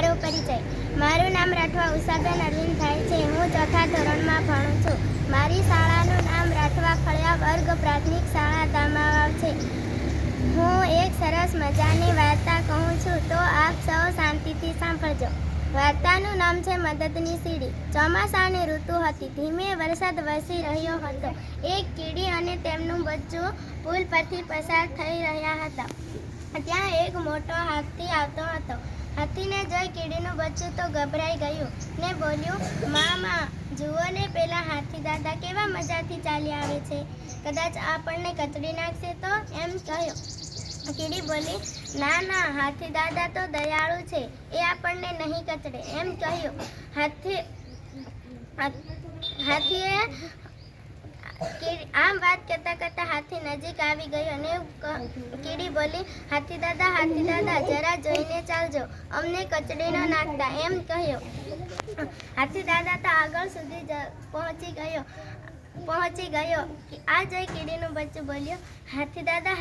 મારો પરિચય. મારું નામ રાઠવા ઉષાબેન અરવિંદ થાય છે. હું ચોથા ધોરણમાં ભણું છું. મારી શાળાનું નામ રાઠવા ફળિયા વર્ગ પ્રાથમિક શાળા દામાવાવ છે. હું એક સરસ મજાની વાર્તા કહું છું, તો આપ સૌ શાંતિથી સાંભળજો. વાર્તાનું નામ છે મદદની સીડી. ચોમાસાની ઋતુ હતી. ધીમે વરસાદ વરસી રહ્યો હતો. એક કીડી અને તેમનું બચ્ચું પુલ પરથી પસાર થઈ રહ્યા હતા. ત્યાં એક મોટો હાથી આવતો હતો. હાથીને જોઈ કીડીનું બચ્ચું તો ગભરાઈ ગયું ને બોલ્યું, મામા જુઓ ને, પેલા હાથી દાદા કેવા મજાથી ચાલી આવે છે. કદાચ આપણને કચડી નાખશે તો, એમ કહ્યું. કીડી બોલી, ના ના, હાથી દાદા તો દયાળુ છે, એ આપણને નહીં કચડે, એમ કહ્યું. હાથીએ આમ વાત કરતા કરતા હાથી નજીક આવી ગયો અને કીડી બોલી, હાથી દાદા જરા જોઈને ચાલજો, અમને કચડી ન નાખતા, એમ કહ્યું. હાથી દાદા તો આગળ સુધી પહોંચી ગયો. આ જોઈ કીડીનું બચ્ચું બોલ્યું, હાથી દાદા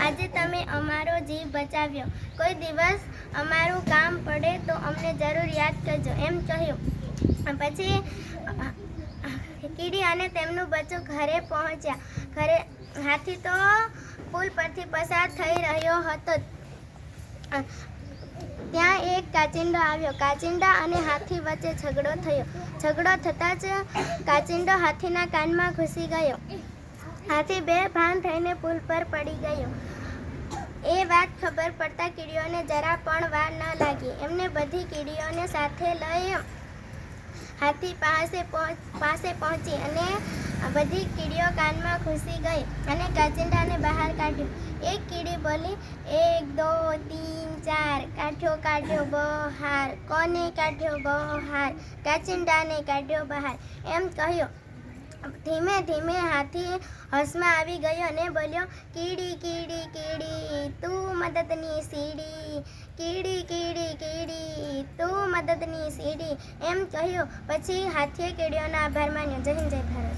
આજે તમે અમારો જીવ બચાવ્યો. કોઈ દિવસ અમારું કામ પડે તો અમને જરૂર યાદ કરજો, એમ કહ્યું. પછી કીડી અને તેમનું બચ્ચું ઘરે પહોંચ્યા. હાથી તો પુલ પરથી પસાર થઈ રહ્યો હતો. ત્યાં એક કાચિંડો આવ્યો. કાચિંડા અને હાથી વચ્ચે ઝઘડો થયો. ઝઘડો થતાં જ કાચિંડો હાથીના કાનમાં ઘૂસી ગયો. હાથી બેભાન થઈને પુલ પર પડી ગયો. એ વાત ખબર પડતા કીડીઓને જરા પણ વાર ન લાગી. એમને બધી કીડીઓને સાથે લઈ હાથી પાસે પહોંચી અને બધી કીડીઓ કાનમાં ઘૂસી ગઈ અને કાચિંડાને બહાર કાઢ્યું. એક કીડી બોલી, 1 2 3 4, કાઢ્યો બહાર. કોને કાઢ્યો બહાર? કાચિંડાને કાઢ્યો બહાર, એમ કહ્યું. ધીમે ધીમે હાથી હોશમાં આવી ગયો અને બોલ્યો, કીડી કીડી કીડી તું મદદની સીડી, કીડી કીડી કીડી તું મદદની સીડી, એમ કહ્યું. પછી હાથીએ કીડીઓનો આભાર માન્યો. જય હિન્દ, જય ભારત.